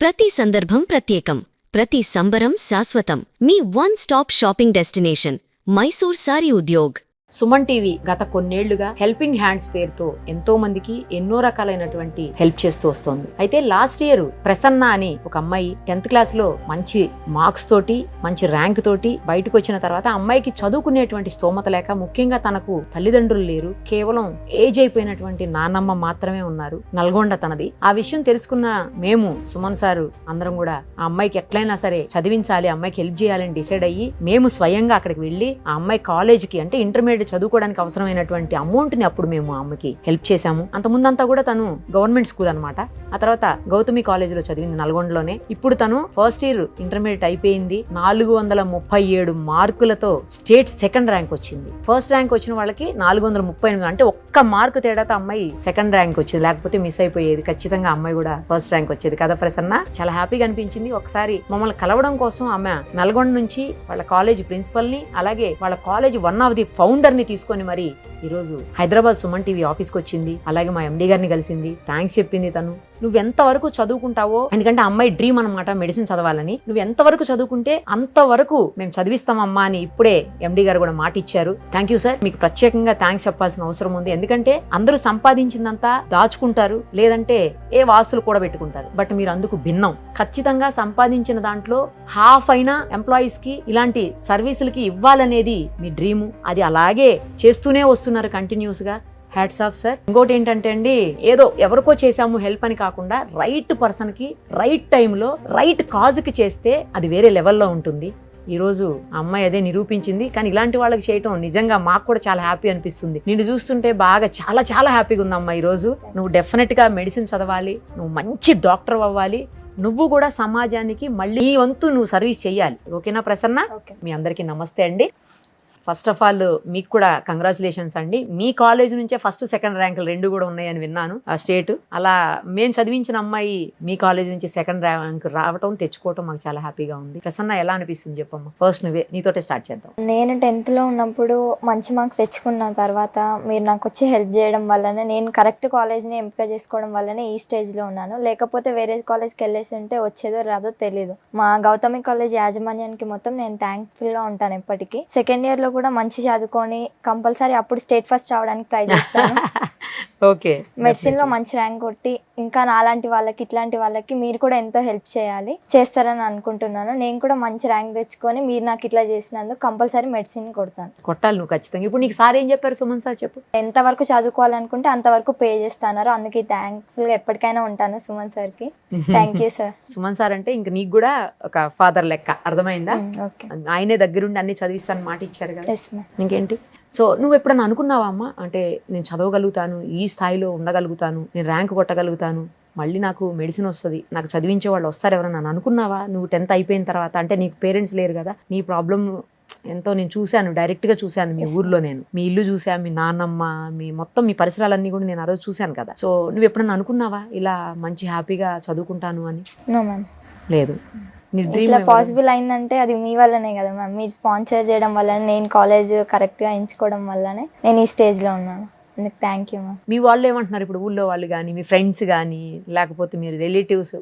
ప్రతి సందర్భం ప్రత్యేకం, ప్రతి సంబరం శాశ్వతం. మీ one stop shopping destination Mysore Saree Udyog. Suman TV గత కొన్నేళ్లుగా హెల్పింగ్ హ్యాండ్స్ పేరుతో ఎంతో మందికి ఎన్నో రకాలైనటువంటి హెల్ప్ చేస్తూ వస్తోంది. అయితే లాస్ట్ ఇయర్ ప్రసన్న అని ఒక అమ్మాయి 10th క్లాస్ లో మంచి మార్క్స్ తోటి మంచి ర్యాంక్ తోటి బయటకు వచ్చిన తర్వాత అమ్మాయికి చదువుకునేటువంటి స్తోమత లేక, ముఖ్యంగా తనకు తల్లిదండ్రులు లేరు, కేవలం ఏజ్ అయిపోయినటువంటి నాన్నమ్మ మాత్రమే ఉన్నారు. నల్గొండ తనది. ఆ విషయం తెలుసుకున్న మేము సుమన్ సారు అందరం కూడా ఆ అమ్మాయికి ఎట్లయినా సరే చదివించాలి, అమ్మాయికి హెల్ప్ చేయాలని డిసైడ్ అయ్యి మేము స్వయంగా అక్కడికి వెళ్ళి ఆ అమ్మాయి కాలేజ్కి అంటే ఇంటర్మీడియట్ చదువుకోవడానికి అవసరమైనటువంటి అమౌంట్ ని అప్పుడు మేము అమ్మకి హెల్ప్ చేశాము. అంత ముందంతా కూడా తను గవర్నమెంట్ స్కూల్ అనమాట. ఆ తర్వాత గౌతమి కాలేజ్ లో చదివింది నల్గొండలోనే. ఇప్పుడు తను ఫస్ట్ ఇయర్ ఇంటర్మీడియట్ అయిపోయింది. 437 మార్కులతో స్టేట్ సెకండ్ ర్యాంక్ వచ్చింది. ఫస్ట్ ర్యాంక్ వచ్చిన వాళ్ళకి 438, అంటే ఒక్క మార్కు తేడాతో అమ్మాయి సెకండ్ ర్యాంక్ వచ్చింది. లేకపోతే మిస్ అయిపోయేది. ఖచ్చితంగా అమ్మాయి కూడా ఫస్ట్ ర్యాంక్ వచ్చేది కదా ప్రసన్న. చాలా హ్యాపీగా అనిపించింది. ఒకసారి మమ్మల్ని కలవడం కోసం ఆమె నల్గొండ నుంచి వాళ్ళ కాలేజ్ ప్రిన్సిపల్ ని, అలాగే వాళ్ళ college one of the founder ని తీసుకొని మరి ఈరోజు హైదరాబాద్ సుమన్ టీవీ ఆఫీస్కి వచ్చింది. అలాగే మా ఎండి గారిని కలిసింది. థ్యాంక్స్ చెప్పింది. తను నువ్వు ఎంతవరకు చదువుకుంటావో, ఎందుకంటే అమ్మాయి డ్రీమ్ అనమాట మెడిసిన్ చదవాలని, నువ్వు ఎంతవరకు చదువుకుంటే అంతవరకు మేము చదివిస్తామమ్మా అని ఇప్పుడే ఎండి గారు కూడా మాట ఇచ్చారు. Thank you sir. మీకు ప్రత్యేకంగా థ్యాంక్స్ చెప్పాల్సిన అవసరం ఉంది. ఎందుకంటే అందరూ సంపాదించిందంతా దాచుకుంటారు, లేదంటే ఏ వాస్తులు కూడా పెట్టుకుంటారు. బట్ మీరు అందుకు భిన్నం. ఖచ్చితంగా సంపాదించిన దాంట్లో హాఫ్ అయినా ఎంప్లాయీస్ కి ఇలాంటి సర్వీసులకి ఇవ్వాలనేది మీ డ్రీము. అది అలాగే చేస్తూనే వస్తున్నారు కంటిన్యూస్ గా. Hats off sir. ఇంకోటి ఏంటంటే అండి, ఏదో ఎవరికో చేసాము హెల్ప్ అని కాకుండా రైట్ పర్సన్ కి రైట్ టైంలో రైట్ కాజ్ కి చేస్తే అది వేరే లెవెల్లో ఉంటుంది. ఈ రోజు ఆ అమ్మాయి అదే నిరూపించింది. కానీ ఇలాంటి వాళ్ళకి చేయటం నిజంగా మాకు కూడా చాలా హ్యాపీ అనిపిస్తుంది. నిన్ను చూస్తుంటే బాగా చాలా చాలా హ్యాపీగా ఉందమ్మా. ఈ రోజు నువ్వు డెఫినెట్ గా మెడిసిన్ చదవాలి, నువ్వు మంచి డాక్టర్ అవ్వాలి, నువ్వు కూడా సమాజానికి మళ్ళీ ఈ వంతు నువ్వు సర్వీస్ చెయ్యాలి. ఓకేనా ప్రసన్న? మీ అందరికీ నమస్తే అండి. ఫస్ట్ ఆఫ్ ఆల్ మీకు కూడా కంగ్రాచులేషన్స్ అండి. మీ కాలేజ్ నుంచే ఫస్ట్ సెకండ్ ర్యాంకులు 2 కూడా ఉన్నాయని విన్నాను ఆ స్టేట్. అలా మేము చదివించిన అమ్మాయి మీ కాలేజ్ నుంచి సెకండ్ ర్యాంక్ రావటం, తెచ్చుకోవటం మాకు చాలా హ్యాపీగా ఉంది. ప్రసన్న ఎలా అనిపిస్తుంది చెప్పమ్మా? ఫస్ట్ నువ్వే, నీతోటే స్టార్ట్ చేద్దాం. నేను 10th లో ఉన్నప్పుడు మంచి మార్క్స్ తెచ్చుకున్న తర్వాత మీరు నాకు వచ్చి హెల్ప్ చేయడం వల్లనే, నేను కరెక్ట్ కాలేజ్ని ఎంపిక చేసుకోవడం వల్లనే ఈ స్టేజ్లో ఉన్నాను. లేకపోతే వేరే కాలేజ్కి వెళ్ళేసి ఉంటే వచ్చేదో రాదో తెలీదు. మా గౌతమి కాలేజ్ యాజమాన్యానికి మొత్తం నేను థ్యాంక్ఫుల్గా ఉంటాను ఎప్పటికీ. సెకండ్ ఇయర్లో కూడా మంచి చదువుకొని కంపల్సరీ అప్పుడు స్టేట్ ఫస్ట్ రావడానికి ట్రై చేస్తాను. ఓకే. మెడిసిన్ లో మంచి ర్యాంక్ కొట్టి ఇంకా నాలాంటి వాళ్ళకి, ఇట్లాంటి వాళ్ళకి మీరు కూడా ఎంతో హెల్ప్ చేస్తారని అనుకుంటున్నాను. నేను కూడా మంచి ర్యాంక్ తెచ్చుకొని మీరు నాకు ఇట్లా చేసినందుకు కంపల్సరీ మెడిసిన్ కొడతాను. కొట్టాలి నువ్వు ఖచ్చితంగా. ఇప్పుడు నీకు సార్ ఏం చెప్పారు సుమన్ సార్? చెప్పు. ఎంతవరకు చదువుకోవాలనుకుంటే అంతవరకు పే చేస్తున్నారు. అందుకే థ్యాంక్ఫుల్ గా ఎప్పటికైనా ఉంటాను సుమన్ సార్ కి. Thank you sir. Suman sir అంటే ఇంక నీకు కూడా ఒక ఫాదర్ లెక్క, అర్థమైందా? ఆయనే దగ్గరుండి అన్ని చదివిస్తాను మాట ఇచ్చారు కదా. ఇంకేంటి? సో నువ్వు ఎప్పుడన్నా అనుకున్నావా అమ్మ, అంటే నేను చదవగలుగుతాను, ఈ స్థాయిలో ఉండగలుగుతాను, నేను ర్యాంక్ కొట్టగలుగుతాను, మళ్ళీ నాకు మెడిసిన్ వస్తుంది, నాకు చదివించే వాళ్ళు వస్తారు ఎవరన్నా అనుకున్నావా? నువ్వు 10th అయిపోయిన తర్వాత, అంటే నీకు పేరెంట్స్ లేరు కదా, నీ ప్రాబ్లం ఎంతో నేను చూశాను, డైరెక్ట్గా చూశాను మీ ఊర్లో. నేను మీ ఇల్లు చూశాను, మీ నాన్నమ్మ, మీ మొత్తం మీ పరిసరాలన్నీ కూడా నేను ఆ రోజు చూశాను కదా. సో నువ్వు ఎప్పుడన్నా అనుకున్నావా ఇలా మంచి హ్యాపీగా చదువుకుంటాను అని? లేదు. ఇట్లా పాసిబుల్ అయిందంటే అది మీ వల్లనే కదా మ్యామ్. మీరు స్పాన్సర్ చేయడం వల్లనే, నేను కాలేజ్ కరెక్ట్గా ఎంచుకోవడం వల్లనే నేను ఈ స్టేజ్లో ఉన్నాను. అందుకు థ్యాంక్ యూ మ్యామ్. మీ వాళ్ళు ఏమంటున్నారు ఇప్పుడు? ఊళ్ళో వాళ్ళు కానీ, మీ ఫ్రెండ్స్ కానీ, లేకపోతే మీరు రిలేటివ్స్,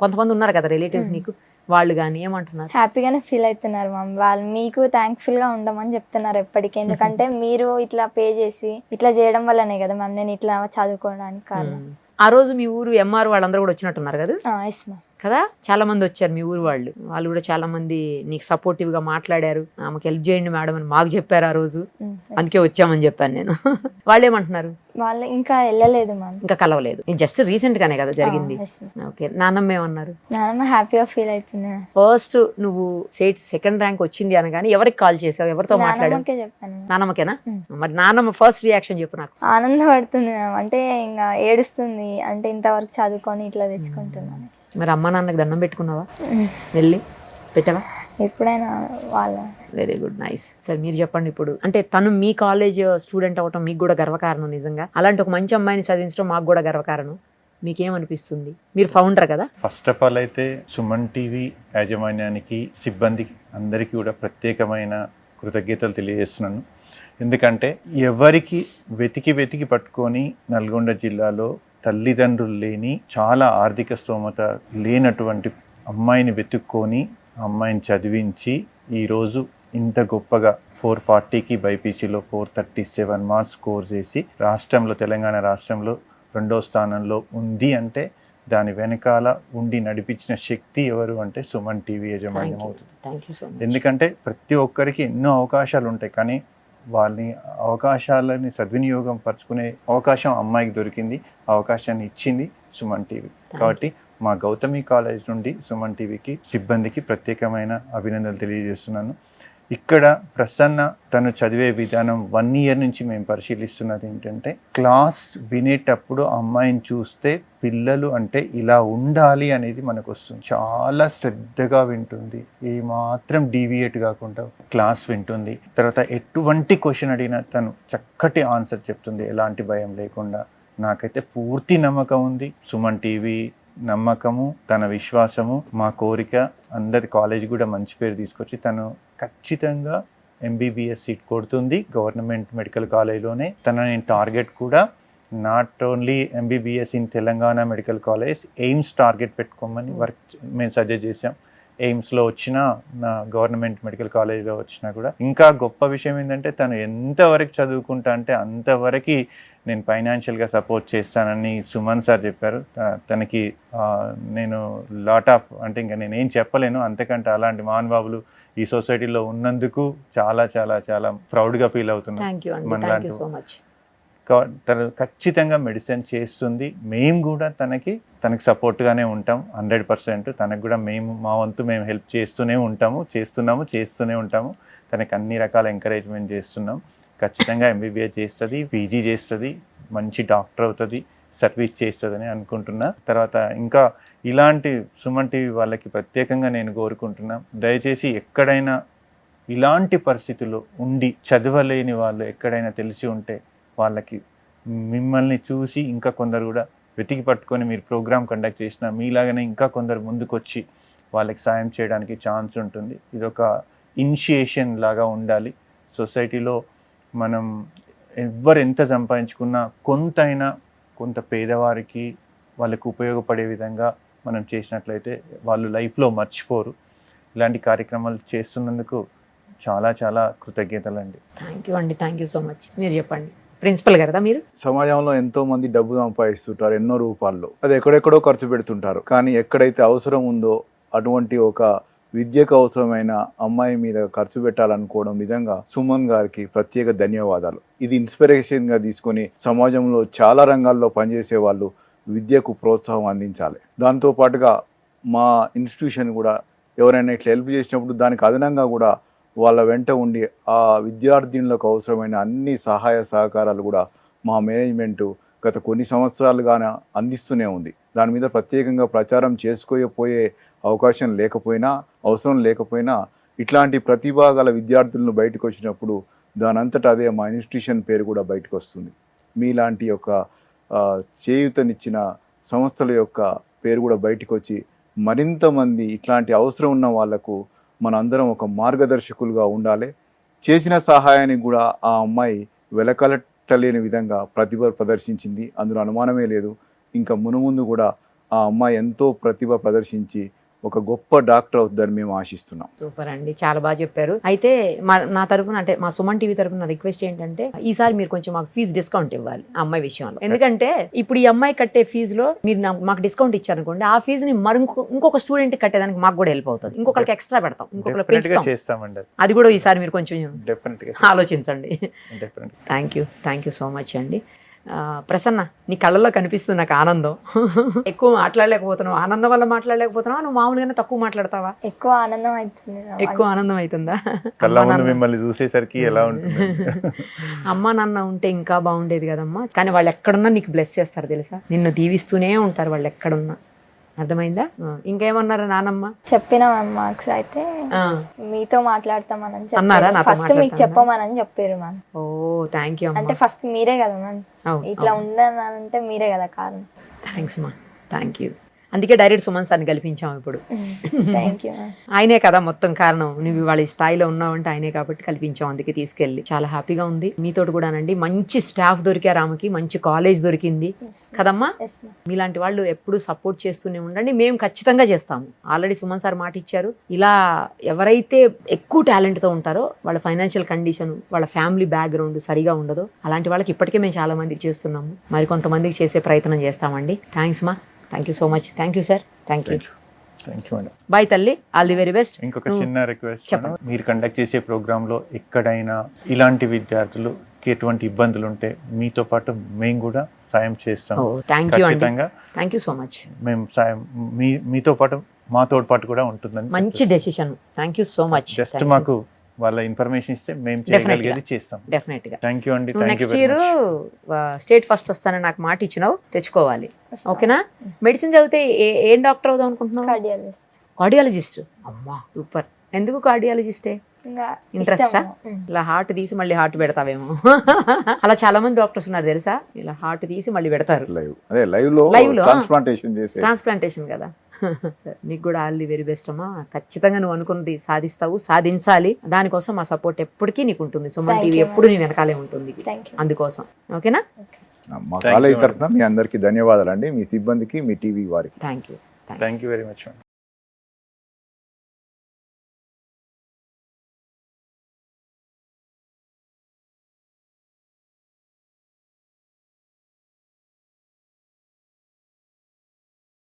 కొంతమంది ఉన్నారు కదా రిలేటివ్స్ నీకు, వాళ్ళు కానీ ఏమంటున్నారు? హ్యాపీగానే ఫీల్ అవుతున్నారు మ్యామ్. వాళ్ళు మీకు థ్యాంక్ఫుల్గా ఉండమని చెప్తున్నారు ఎప్పటికీ. ఎందుకంటే మీరు ఇట్లా పే చేసి ఇట్లా చేయడం వల్లనే కదా మ్యామ్ నేను ఇట్లా చదువుకోవడానికి కారణం. ఆ రోజు మీ ఊరు ఎంఆర్ వాళ్ళందరూ కూడా వచ్చినట్టున్నారు కదా? Yes ma'am. కదా, చాలా మంది వచ్చారు మీ ఊరు వాళ్ళు. వాళ్ళు కూడా చాలా మంది నీకు సపోర్టివ్ గా మాట్లాడారు. ఆమెకు హెల్ప్ చేయండి మేడం అని మాకు చెప్పారు ఆ రోజు. అందుకే వచ్చామని చెప్పాను నేను. వాళ్ళు ఏమంటున్నారు? వాళ్ళు ఇంకా వెళ్ళలేదు మ్యామ్, ఇంకా కలవలేదు. నేను జస్ట్ రీసెంట్ గానే కదా జరిగింది. ఓకే. నాన్నమ్మ ఏమన్నారు? నాన్నమ్మ హ్యాపీగా ఫీల్ అవుతుంది. ఫస్ట్ నువ్వు సెకండ్ ర్యాంక్ వచ్చింది అనగానే ఎవరికి కాల్ చేసావు, ఎవరితో మాట్లాడావు? చెప్పాను. నాన్నమ్మకేనా? మరి నాన్నమ్మ ఫస్ట్ రియాక్షన్ చెప్పు నాకు. ఆనందపడుతుంది మ్యామ్, అంటే ఇంకా ఏడుస్తుంది, అంటే ఇంతవరకు చదువుకొని ఇట్లా తెచ్చుకుంటున్నాను. మరి అమ్మ నాన్నకి దండం పెట్టుకున్నావా? వెళ్ళి పెట్టావా? ఎప్పుడైనా వాళ్ళ. Very good, nice. సరే మీరు చెప్పండి ఇప్పుడు, అంటే తను మీ కాలేజ్ స్టూడెంట్ అవ్వటం మీకు కూడా గర్వకారణం నిజంగా. అలాంటి ఒక మంచి అమ్మాయిని చదివించడం మాకు కూడా గర్వకారణం. మీకేమనిపిస్తుంది? మీరు ఫౌండర్ కదా. ఫస్ట్ ఆఫ్ ఆల్ అయితే సుమన్ టీవీ యాజమాన్యానికి, సిబ్బందికి అందరికీ కూడా ప్రత్యేకమైన కృతజ్ఞతలు తెలియజేస్తున్నాను. ఎందుకంటే ఎవరికి వెతికి పట్టుకొని నల్గొండ జిల్లాలో తల్లిదండ్రులు లేని, చాలా ఆర్థిక స్తోమత లేనటువంటి అమ్మాయిని వెతుక్కొని అమ్మాయిని చదివించి ఈరోజు ఇంత గొప్పగా 440కి బైపీసీలో 437 మార్క్స్ స్కోర్ చేసి రాష్ట్రంలో, తెలంగాణ రాష్ట్రంలో 2వ స్థానంలో ఉంది అంటే దాని వెనకాల ఉండి నడిపించిన శక్తి ఎవరు అంటే సుమన్ టీవీ యాజమాన్యం అవుతుంది. Thank you so much. ఎందుకంటే ప్రతి ఒక్కరికి ఎన్నో అవకాశాలు ఉంటాయి, కానీ వాళ్ళని అవకాశాలని సద్వినియోగం పరుచుకునే అవకాశం అమ్మాయికి దొరికింది. అవకాశాన్ని ఇచ్చింది సుమన్ టీవీ. కాబట్టి మా గౌతమి కాలేజ్ నుండి సుమన్ టీవీకి సిబ్బందికి ప్రత్యేకమైన అభినందనలు తెలియజేస్తున్నాను. ఇక్కడ ప్రసన్న తను చదివే విధానం 1 ఇయర్ నుంచి మేము పరిశీలిస్తున్నది ఏంటంటే, క్లాస్ వినేటప్పుడు అమ్మాయిని చూస్తే పిల్లలు అంటే ఇలా ఉండాలి అనేది మనకు వస్తుంది. చాలా శ్రద్ధగా వింటుంది, ఏమాత్రం డీవియేట్ కాకుండా క్లాస్ వింటుంది. తర్వాత ఎటువంటి క్వశ్చన్ అడిగినా తను చక్కటి ఆన్సర్ చెప్తుంది, ఎలాంటి భయం లేకుండా. నాకైతే పూర్తి నమ్మకం ఉంది. సుమన్ టీవీ నమ్మకము, తన విశ్వాసము, మా కోరిక అందరి కాలేజ్ కూడా మంచి పేరు తీసుకొచ్చి తను ఖచ్చితంగా ఎంబీబీఎస్ సీట్ కొడుతుంది గవర్నమెంట్ మెడికల్ కాలేజ్లోనే. నేను టార్గెట్ కూడా not only MBBS in Telangana medical college, AIIMS target పెట్టుకోమని మేము సజెస్ట్ చేసాం. ఎయిమ్స్లో వచ్చినా, నా గవర్నమెంట్ మెడికల్ కాలేజ్లో వచ్చినా కూడా. ఇంకా గొప్ప విషయం ఏంటంటే తను ఎంతవరకు చదువుకుంటా అంటే అంతవరకు నేను ఫైనాన్షియల్గా సపోర్ట్ చేస్తానని సుమన్ సార్ చెప్పారు. తనకి నేను లాట్ ఆఫ్ అంటే ఇంకా నేనేం చెప్పలేను, అంతకంటే అలాంటి మహానుభావులు ఈ సొసైటీలో ఉన్నందుకు చాలా చాలా చాలా ప్రౌడ్గా ఫీల్ అవుతున్నాను. థ్యాంక్ యూ అండి, థ్యాంక్ యూ సో మచ్. తను ఖచ్చితంగా మెడిసిన్ చేస్తుంది. మేము కూడా తనకి సపోర్ట్గానే ఉంటాం 100%. తనకు కూడా మా వంతు మేము హెల్ప్ చేస్తూనే ఉంటాము. తనకి అన్ని రకాల ఎంకరేజ్మెంట్ చేస్తున్నాం. ఖచ్చితంగా ఎంబీబీఎస్ చేస్తుంది, పీజీ చేస్తుంది, మంచి డాక్టర్ అవుతుంది, సర్వీస్ చేస్తుందని అనుకుంటున్నా. తర్వాత ఇంకా ఇలాంటి సుమన్ టీవీ వాళ్ళకి ప్రత్యేకంగా నేను కోరుకుంటున్నా, దయచేసి ఎక్కడైనా ఇలాంటి పరిస్థితుల్లో ఉండి చదవలేని వాళ్ళు ఎక్కడైనా తెలిసి ఉంటే వాళ్ళకి మిమ్మల్ని చూసి ఇంకా కొందరు కూడా వెతికి పట్టుకొని మీరు ప్రోగ్రామ్ కండక్ట్ చేసిన మీలాగానే ఇంకా కొందరు ముందుకొచ్చి వాళ్ళకి సాయం చేయడానికి ఛాన్స్ ఉంటుంది. ఇదొక ఇనిషియేషన్ లాగా ఉండాలి. సొసైటీలో మనం ఎవ్వరు ఎంత సంపాదించుకున్నా కొంత పేదవారికి వాళ్ళకు ఉపయోగపడే విధంగా మనం చేసినట్లయితే వాళ్ళు లైఫ్లో మర్చిపోరు. ఇలాంటి కార్యక్రమాలు చేస్తున్నందుకు చాలా చాలా కృతజ్ఞతలండి. థ్యాంక్ యూ అండి, థ్యాంక్ యూ సో మచ్. మీరు చెప్పండి, ప్రిన్సిపల్ కదా మీరు. సమాజంలో ఎంతో మంది డబ్బు సంపాదిస్తుంటారు ఎన్నో రూపాల్లో, అది ఎక్కడెక్కడో ఖర్చు పెడుతుంటారు. కానీ ఎక్కడైతే అవసరం ఉందో అటువంటి ఒక విద్యకు అవసరమైన అమ్మాయి మీద ఖర్చు పెట్టాలనుకోవడం నిజంగా సుమన్ గారికి ప్రత్యేక ధన్యవాదాలు. ఇది ఇన్స్పిరేషన్గా తీసుకొని సమాజంలో చాలా రంగాల్లో పనిచేసే వాళ్ళు విద్యకు ప్రోత్సాహం అందించాలి. దాంతోపాటుగా మా ఇన్స్టిట్యూషన్ కూడా ఎవరైనా ఇట్లా హెల్ప్ చేసినప్పుడు దానికి అదనంగా కూడా వాళ్ళ వెంట ఉండి ఆ విద్యార్థినులకు అవసరమైన అన్ని సహాయ సహకారాలు కూడా మా మేనేజ్మెంటు గత కొన్ని సంవత్సరాలుగానే అందిస్తూనే ఉంది. దాని మీద ప్రత్యేకంగా ప్రచారం చేసుకోపోయే అవకాశం అవసరం లేకపోయినా ఇట్లాంటి ప్రతిభా గల విద్యార్థులను బయటకు వచ్చినప్పుడు దానంతటా అదే మా ఇన్స్టిట్యూషన్ పేరు కూడా బయటకు వస్తుంది. మీలాంటి యొక్క చేయూతనిచ్చిన సంస్థల యొక్క పేరు కూడా బయటకు వచ్చి మరింత మంది ఇట్లాంటి అవసరం ఉన్న వాళ్లకు మనందరం ఒక మార్గదర్శకులుగా ఉండాలి. చేసిన సహాయానికి కూడా ఆ అమ్మాయి వెలకలట్టలేని విధంగా ప్రతిభ ప్రదర్శించింది, అందులో అనుమానమే లేదు. ఇంకా మునుముందు కూడా ఆ అమ్మాయి ఎంతో ప్రతిభ ప్రదర్శించి ఒక గొప్ప డాక్టర్ అవుతుందని మేము ఆశిస్తున్నాం. సూపర్ అండి, చాలా బాగా చెప్పారు. అయితే నా తరపున అంటే మా సుమన్ టీవీ తరపున రిక్వెస్ట్ ఏంటంటే ఈసారి మీరు కొంచెం మాకు ఫీజు డిస్కౌంట్ ఇవ్వాలి ఆ అమ్మాయి విషయంలో. ఎందుకంటే ఇప్పుడు ఈ అమ్మాయి కట్టే ఫీజులో మీరు మాకు డిస్కౌంట్ ఇచ్చారనుకోండి, ఆ ఫీజుని ఇంకొక స్టూడెంట్ కట్టేదానికి మాకు కూడా హెల్ప్ అవుతుంది. ఇంకొకరికి ఎక్స్ట్రా పెడతాం, ఇంకొకరు పెంచుతాం. అది కూడా ఈసారి మీరు కొంచెం ఆలోచించండి. థ్యాంక్ యూ సో మచ్ అండి. ప్రసన్న, నీ కళ్ళల్లో కనిపిస్తుంది నాకు ఆనందం. ఎక్కువ మాట్లాడలేకపోతున్నావు, ఆనందం వల్ల మాట్లాడలేకపోతున్నావా, నువ్వు మామూలుగానే తక్కువ మాట్లాడతావా? ఎక్కువ ఆనందం అవుతుంది. ఎక్కువ ఆనందం అవుతుందా? మిమ్మల్ని చూసేసరికి ఎలా ఉంటుంది? అమ్మ నాన్న ఉంటే ఇంకా బాగుండేది కదమ్మా. కానీ వాళ్ళు ఎక్కడున్నా నీకు బ్లెస్ చేస్తారు తెలుసా, నిన్ను దీవిస్తూనే ఉంటారు వాళ్ళు ఎక్కడున్నా. అర్థమైందా? ఇంకేమన్నారు నానమ్మ? చెప్పిన మార్క్స్ అయితే మీతో మాట్లాడతామని అన్నారా? ఫస్ట్ మీకు చెప్పమని చెప్పారు మ్యామ్. Oh thank you. అంటే ఫస్ట్ మీరే కదా మ్యామ్ ఇట్లా ఉండాలంటే మీరే కదా కారణం. థ్యాంక్స్ మా, థ్యాంక్ యూ. అందుకే డైరెక్ట్ సుమన్ సార్ని కల్పించాం ఇప్పుడు. Thank you ma'am. ఆయనే కదా మొత్తం కారణం, నువ్వు ఇవాళ ఈ స్థాయిలో ఉన్నావంటే ఆయనే కాబట్టి కల్పించాం, అందుకే తీసుకెళ్ళి. చాలా హ్యాపీగా ఉంది మీతోటి కూడానండి. మంచి స్టాఫ్ దొరికారు ఆమెకి, మంచి కాలేజ్ దొరికింది కదమ్మా. Yes ma'am. మీలాంటి వాళ్ళు ఎప్పుడు సపోర్ట్ చేస్తూనే ఉండండి, మేము ఖచ్చితంగా చేస్తాము. ఆల్రెడీ సుమన్ సార్ మాట ఇచ్చారు. ఇలా ఎవరైతే ఎక్కువ టాలెంట్తో ఉంటారో, వాళ్ళ ఫైనాన్షియల్ కండిషన్, వాళ్ళ ఫ్యామిలీ బ్యాక్గ్రౌండ్ సరిగా ఉండదో అలాంటి వాళ్ళకి ఇప్పటికే మేము చాలా మందికి చేస్తున్నాము, మరి కొంతమందికి చేసే ప్రయత్నం చేస్తామండి. థ్యాంక్స్ మా, thank you so much. Thank you sir, thank you. Thank you madam. Bye తల్లి, ఆల్ ది వెరీ బెస్ట్. ఇంకొక చిన్న రిక్వెస్ట్, చెప్పండి. మీరు కండక్ట్ చేసే ప్రోగ్రాంలో ఎక్కడైనా ఇలాంటి విద్యార్థులకి ఎటువంటి ఇబ్బందులు ఉంటే మీతో పాటు మేము కూడా సాయం చేస్తాం. థ్యాంక్ యూ అండి, ఖచ్చితంగా థ్యాంక్ యూ సో మచ్. మేము సాయం మీతో పాటు మా తోడ్పాటు కూడా ఉంటుందని మంచి decision, thank you so much. Just మాకు వాళ్ళ ఇన్ఫర్మేషన్ ఇస్తే మేము చేయగలిగేది చేస్తాం. డెఫినెట్ గా. థ్యాంక్ యూ అండి. Thank you next very year much. State first వస్తానని నాకు మాట ఇచ్చినావు, తెచ్చుకోవాలి. వస్తాం. ఓకేనా? మెడిసిన్ చదివితే ఏం డాక్టర్ అవుదాం అనుకుంటున్నావు? కార్డియాలజిస్ట్. కార్డియాలజిస్ట్. అమ్మా సూపర్. ఎందుకు కార్డియాలజిస్టే? ఇంకా ఇంట్రెస్టా? ఇష్టము. ఇలా హార్ట్ తీసి మళ్ళీ హార్ట్ పెడతావేమో. అలా చాలా మంది డాక్టర్స్ ఉన్నారు తెలుసా, ఇలా హార్ట్ తీసి మళ్ళీ పెడతారు. లైవ్ అదే లైవ్ లో Live లో, ట్రాన్స్ప్లాంటేషన్ చేసే ట్రాన్స్ప్లాంటేషన్ కదా. సరే, నీకు కూడా ఆల్ ది వెరీ బెస్ట్ అమ్మా. ఖచ్చితంగా నువ్వు అనుకున్నది సాధిస్తావు, సాధించాలి. దానికోసం మా సపోర్ట్ ఎప్పటికీ నీకు ఉంటుంది. సుమన్ Thank టీవీ you, ఎప్పుడు నీ వెనకాలే ఉంటుంది థ్యాంక్ యూ. అందుకోసం. ఓకేనా? మా Thank కాలేజ్ you, తరఫున మీ అందరికీ ధన్యవాదాలండి, మీ సిబ్బందికి, మీ టీవీ వారికి. Thank you. Thank you very much.